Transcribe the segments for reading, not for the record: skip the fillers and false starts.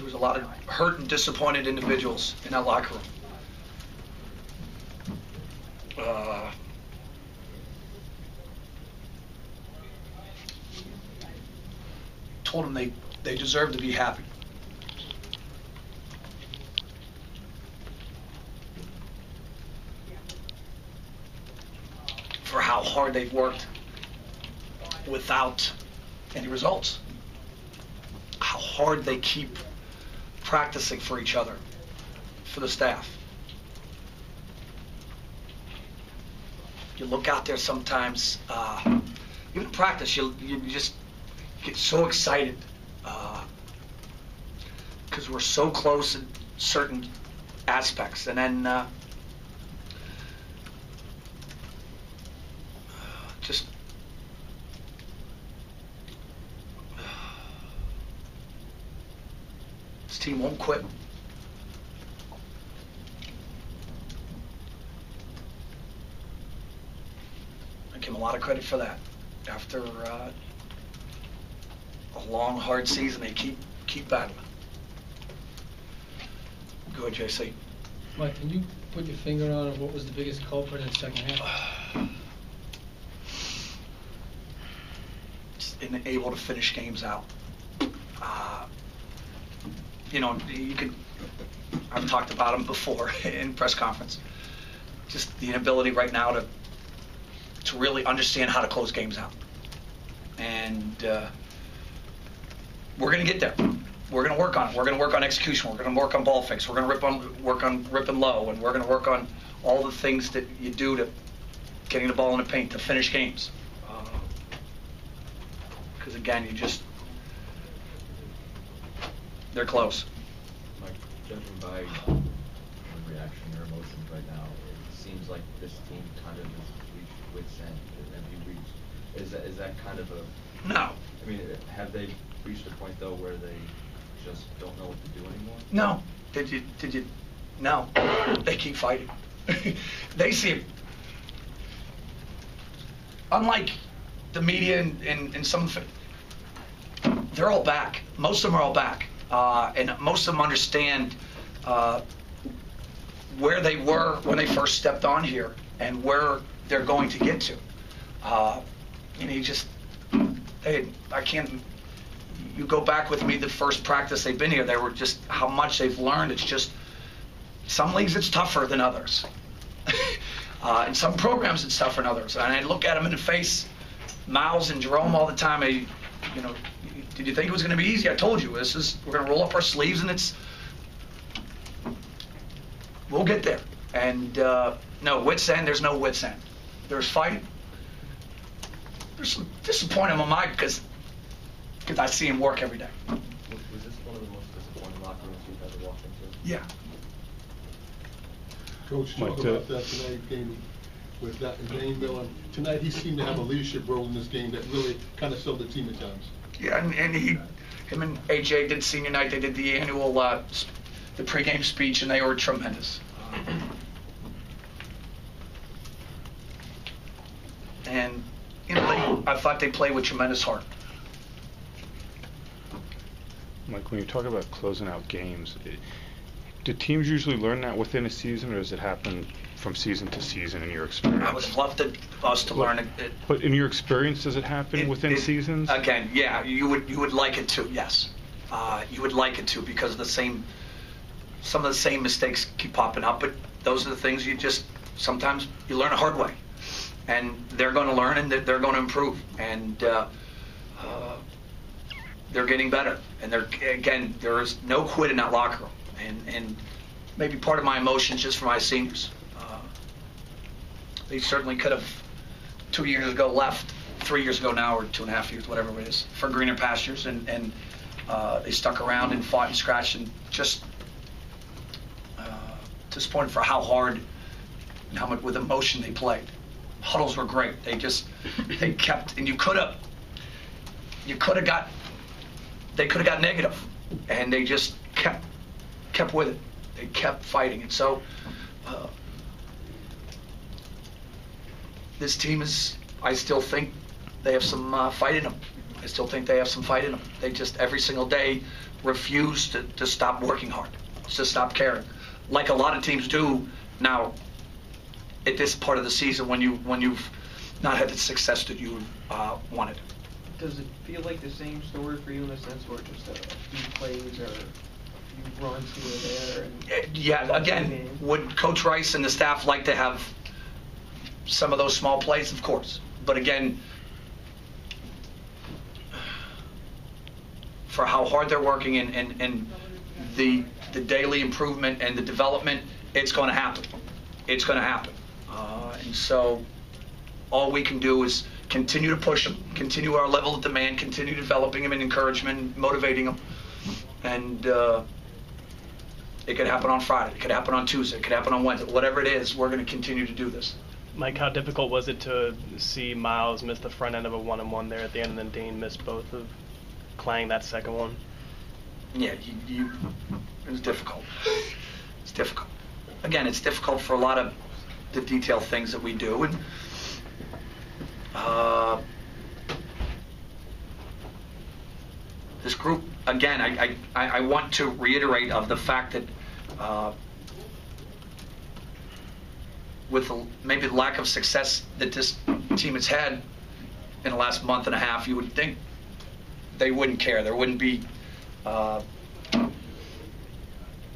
there was a lot of hurt and disappointed individuals in that locker room. Told them they deserve to be happy. For how hard they've worked without any results. How hard they keep practicing for each other, for the staff. You look out there sometimes, even in practice, you just get so excited because we're so close in certain aspects, and then just this team won't quit. I give him a lot of credit for that. After a long, hard season, they keep battling. Go ahead, JC. Mike, can you put your finger on what was the biggest culprit in the second half? Just unable to finish games out. You could. I've talked about them before in press conference. Just the inability right now to really understand how to close games out. And we're going to get there. We're going to work on it. We're going to work on execution. We're going to work on ball fakes. We're going to work on ripping low, and we're going to work on all the things that you do to getting the ball in the paint to finish games. Because again, they're close. Mike, judging by your reaction, your emotions right now, it seems like this team kind of has reached wit's end. Have you reached? Is that kind of a? No. I mean, have they reached a point though where they just don't know what to do anymore? No. Did you? No. They keep fighting. They see. Unlike the media and some of the, they're all back. Most of them are all back. And most of them understand where they were when they first stepped on here and where they're going to get to. I can't. You go back with me the first practice they've been here. They were just how much they've learned. It's just some leagues it's tougher than others. In some programs it's tougher than others. And I look at them in the face, Miles and Jerome all the time. Did you think it was going to be easy? I told you. We're going to roll up our sleeves, and we'll get there. And no, wit's end, there's no wit's end. There's fighting. There's some disappointment in my mind because I see him work every day. Was this one of the most disappointing locker rooms you've ever walked into? Yeah. Coach, talk about that tonight game with that Dane Miller. Tonight he seemed to have a leadership role in this game that really kind of sold the team at times. Yeah, and him and AJ did senior night. They did the annual, the pregame speech, and they were tremendous. And I thought they played with tremendous heart. Mike, when you talk about closing out games, do teams usually learn that within a season, or does it happen from season to season in your experience? I would love us to learn it. But in your experience, does it happen within seasons? Again, yeah, you would like it to, yes. You would like it to because some of the same mistakes keep popping up, but those are the things sometimes you learn a hard way. And they're going to learn and they're going to improve. And they're getting better. And there is no quit in that locker room. And maybe part of my emotions just for my seniors. They certainly could have 2 years ago left, 3 years ago now, or 2.5 years, whatever it is, for greener pastures, and they stuck around and fought and scratched and just disappointed for how hard and how much with emotion they played. Huddles were great. They kept, and they could have got negative, and they just kept with it. They kept fighting, and so this team I still think they have some fight in them. I still think they have some fight in them. They just every single day refuse to stop working hard, to stop caring, like a lot of teams do now at this part of the season when you've not had the success that you wanted. Does it feel like the same story for you in a sense, where just a few plays or a few runs here or there? And Yeah, again, would Coach Rice and the staff like to have some of those small plays? Of course. But again, for how hard they're working and the daily improvement and the development, it's going to happen. It's going to happen. And so all we can do is continue to push them, continue our level of demand, continue developing them and encouragement, motivating them. And it could happen on Friday. It could happen on Tuesday. It could happen on Wednesday. Whatever it is, we're going to continue to do this. Mike, how difficult was it to see Miles miss the front end of a 1-on-1 there at the end, and then Dane miss both of Klang that second one? Yeah, it was difficult. It's difficult. Again, it's difficult for a lot of the detailed things that we do. And this group, again, I want to reiterate of the fact that with maybe the lack of success that this team has had in the last month and a half, you would think they wouldn't care. There wouldn't be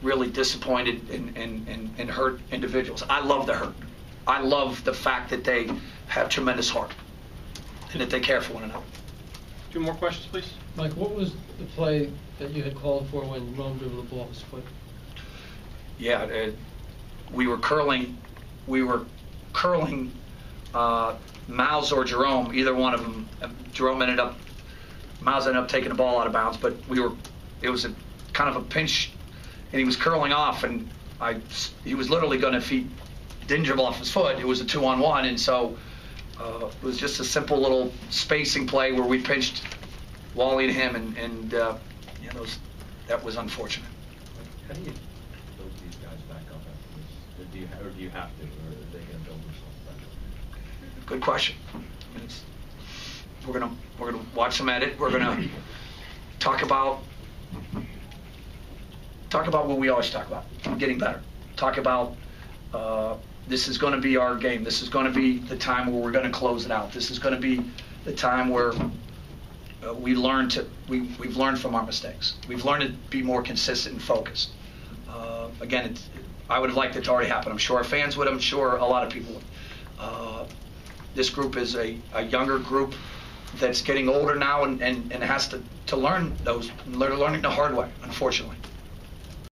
really disappointed and hurt individuals. I love the hurt. I love the fact that they have tremendous heart and that they care for one another. Two more questions, please. Mike, what was the play that you had called for when Rome dribbled the ball off his foot? Yeah, we were curling Miles or Jerome, either one of them. Miles ended up taking the ball out of bounds, but it was a kind of a pinch, and he was curling off, and he was literally going to, if he didn't dribble off his foot, it was a 2-on-1, and so it was just a simple little spacing play where we pinched Wally and him, and that was unfortunate. How do you build these guys back up after this? Do you have to, or are they going to build themselves back up? Good question. We're gonna watch them at it. We're gonna talk about what we always talk about: getting better. Talk about this is going to be our game. This is going to be the time where we're going to close it out. This is going to be the time where we've learned from our mistakes. We've learned to be more consistent and focused. Again, I would have liked it to already happen. I'm sure our fans would. I'm sure a lot of people would. This group is a younger group that's getting older now and has to learn learning the hard way, unfortunately.